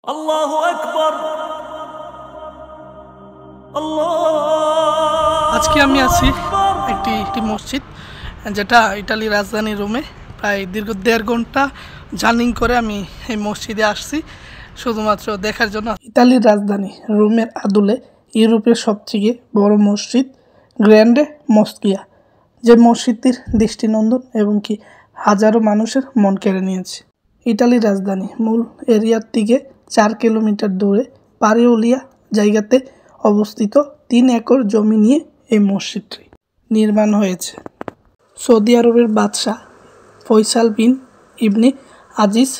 আল্লাহু আকবার। আজকে আমি আছি একটি মসজিদ, যেটা ইটালির রাজধানী রোমে। প্রায় দীর্ঘ 1.5 ঘন্টা জার্নি করে আমি এই মসজিদে আসছি শুধুমাত্র দেখার জন্য। ইতালির রাজধানী রোমের আদলে ইউরোপের সবথেকে বড় মসজিদ গ্র্যান্ডে মস্কিয়া, যে মসজিদটির দৃষ্টিনন্দন এবং কি হাজারো মানুষের মন কেড়ে নিয়েছে। ইটালির রাজধানী মূল এরিয়ার থেকে 4 কিলোমিটার দূরে পারিওলিয়া জায়গাতে অবস্থিত 3 একর জমি নিয়ে এই মসজিদটি নির্মাণ হয়েছে। সৌদি আরবের বাদশাহ ফয়সাল বিন ইবনে আজিজ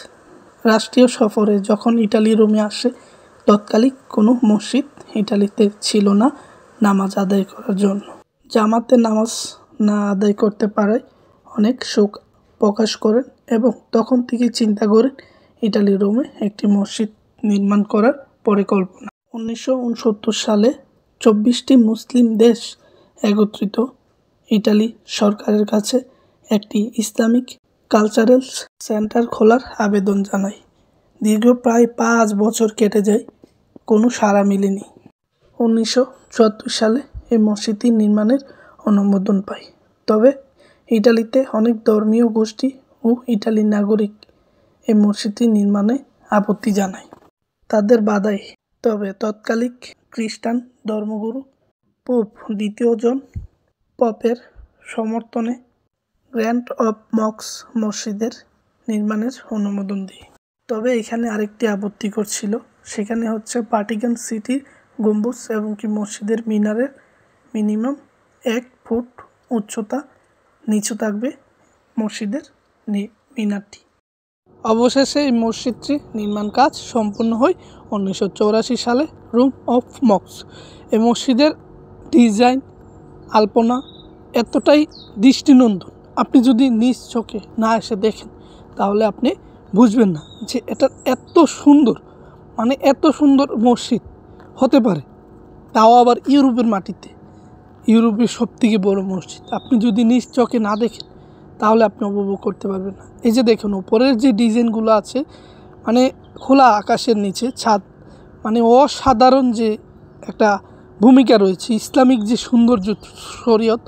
রাষ্ট্রীয় সফরে যখন ইটালি রোমে আসে, তৎকালীন কোনো মসজিদ ইটালিতে ছিল না নামাজ আদায় করার জন্য। জামাতে নামাজ না আদায় করতে পারায় অনেক শোক প্রকাশ করেন এবং তখন থেকে চিন্তা করেন ইটালি রোমে একটি মসজিদ নির্মাণ করার পরিকল্পনা। 1969 সালে 24টি মুসলিম দেশ একত্রিত ইটালি সরকারের কাছে একটি ইসলামিক কালচারাল সেন্টার খোলার আবেদন জানায়। দীর্ঘ প্রায় 5 বছর কেটে যায়, কোনো সাড়া মেলেনি। 1974 সালে এই মসজিদটি নির্মাণের অনুমোদন পায়। তবে ইটালিতে অনেক ধর্মীয় গোষ্ঠী ও ইটালির নাগরিক এই মসজিদটি নির্মাণে আপত্তি জানায়, তাদের বাধায়। তবে তৎকালীন খ্রিস্টান ধর্মগুরু পোপ 2য় জন পপের সমর্থনে গ্র্যান্ড অফ মস্ক মসজিদের নির্মাণের অনুমোদন দেয়। তবে এখানে আরেকটি আপত্তিকর ছিল, সেখানে হচ্ছে ভাটিকান সিটির গম্বুজ এবং কি মসজিদের মিনারের মিনিমাম 1 ফুট উচ্চতা নিচু থাকবে মসজিদের মিনারটি। অবশেষে এই মসজিদটি নির্মাণ কাজ সম্পূর্ণ হয় 1984 সালে রুম অফ মস্ক। এই মসজিদের ডিজাইন আলপনা এতটাই দৃষ্টিনন্দন, আপনি যদি নিজ চোখে না এসে দেখেন তাহলে আপনি বুঝবেন না যে এটা এত সুন্দর, মানে এত সুন্দর মসজিদ হতে পারে, তাও আবার ইউরোপের মাটিতে। ইউরোপের সবথেকে বড় মসজিদ আপনি যদি নিজ চোখে না দেখেন তাহলে আপনি উপভোগ করতে পারবেন না। এই যে দেখুন উপরের যে ডিজাইনগুলো আছে, মানে খোলা আকাশের নিচে ছাদ, মানে অসাধারণ যে একটা ভূমিকা রয়েছে, ইসলামিক যে সৌন্দর্য শরীয়ত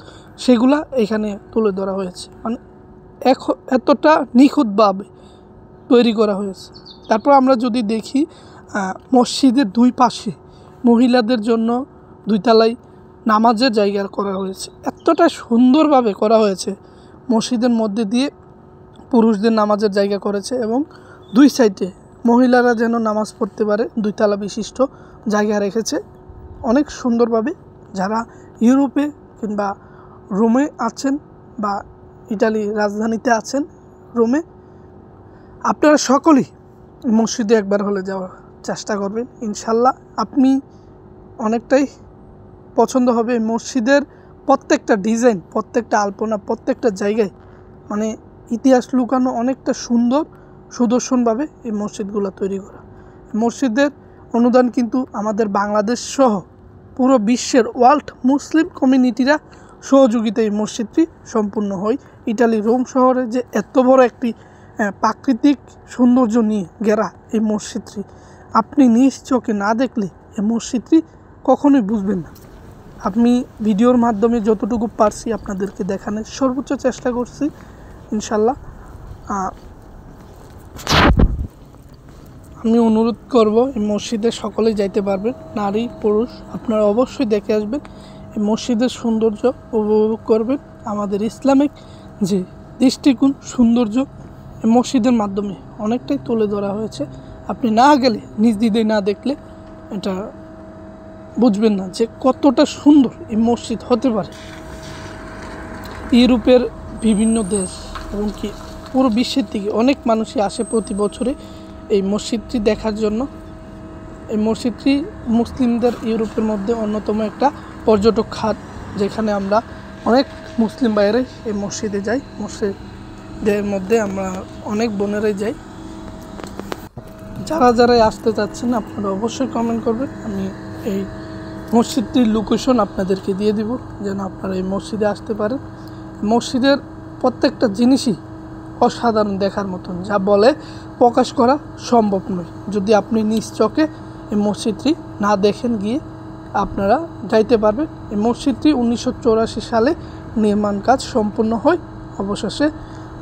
সেগুলা এখানে তুলে ধরা হয়েছে, মানে এতটা নিখুঁতভাবে তৈরি করা হয়েছে। তারপর আমরা যদি দেখি মসজিদের 2 পাশে মহিলাদের জন্য 2 তলায় নামাজের জায়গা করা হয়েছে, এতটা সুন্দরভাবে করা হয়েছে। মসজিদের মধ্যে দিয়ে পুরুষদের নামাজের জায়গা করেছে এবং 2 সাইডে মহিলারা যেন নামাজ পড়তে পারে 2 তলা বিশিষ্ট জায়গা রেখেছে অনেক সুন্দরভাবে। যারা ইউরোপে কিংবা রোমে আছেন বা ইটালি রাজধানীতে আছেন রোমে, আপনারা সকলেই মসজিদে একবার হলে যাওয়ার চেষ্টা করবেন, ইনশাল্লাহ আপনি অনেকটাই পছন্দ হবে। মসজিদের প্রত্যেকটা ডিজাইন, প্রত্যেকটা আলপনা, প্রত্যেকটা জায়গায় মানে ইতিহাস লুকানো, অনেকটা সুন্দর সুদর্শনভাবে এই মসজিদগুলো তৈরি করা। মসজিদের অনুদান কিন্তু আমাদের বাংলাদেশ সহ পুরো বিশ্বের ওয়ার্ল্ড মুসলিম কমিউনিটিরা সহযোগিতায় এই মসজিদটি সম্পূর্ণ হয়। ইটালি রোম শহরে যে এত বড় একটি প্রাকৃতিক সৌন্দর্য নিয়ে ঘেরা এই মসজিদটি, আপনি নিজ চোখে না দেখলে এই মসজিদটি কখনোই বুঝবেন না। আমি ভিডিওর মাধ্যমে যতটুকু পারছি আপনাদেরকে দেখানোর সর্বোচ্চ চেষ্টা করছি, ইনশাল্লাহ। আমি অনুরোধ করব এই মসজিদে সকলেই যাইতে পারবেন, নারী পুরুষ আপনারা অবশ্যই দেখে আসবেন, এই মসজিদের সৌন্দর্য উপভোগ করবেন। আমাদের ইসলামিক যে দৃষ্টিকোণ সৌন্দর্য এই মসজিদের মাধ্যমে অনেকটাই তুলে ধরা হয়েছে। আপনি না গেলে, নিজ দ্বিধায় না দেখলে এটা বুঝবেন না যে কতটা সুন্দর এই মসজিদ হতে পারে। ইউরোপের বিভিন্ন দেশ এবং কি পুরো বিশ্বের থেকে অনেক মানুষই আসে প্রতি বছরে এই মসজিদটি দেখার জন্য। এই মসজিদটি মুসলিমদের ইউরোপের মধ্যে অন্যতম একটা পর্যটক খাত, যেখানে আমরা অনেক মুসলিম বাইরে এই মসজিদে যাই। মসজিদের মধ্যে আমরা অনেক বোনেরাই যাই। যারাই আসতে চাচ্ছেন আপনারা অবশ্যই কমেন্ট করবেন, আমি এই মসজিদটির লোকেশন আপনাদেরকে দিয়ে দিব যেন আপনারা এই মসজিদে আসতে পারেন। মসজিদের প্রত্যেকটা জিনিসই অসাধারণ, দেখার মতন, যা বলে প্রকাশ করা সম্ভব নয়। যদি আপনি নিজ চোখে এই মসজিদটি না দেখেন গিয়ে আপনারা যাইতে পারবেন। এই মসজিদটি 1984 সালে নির্মাণ কাজ সম্পূর্ণ হয়, অবশেষে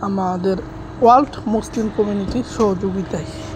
আমাদের ওয়ার্ল্ড মুসলিম কমিউনিটির সহযোগিতায়।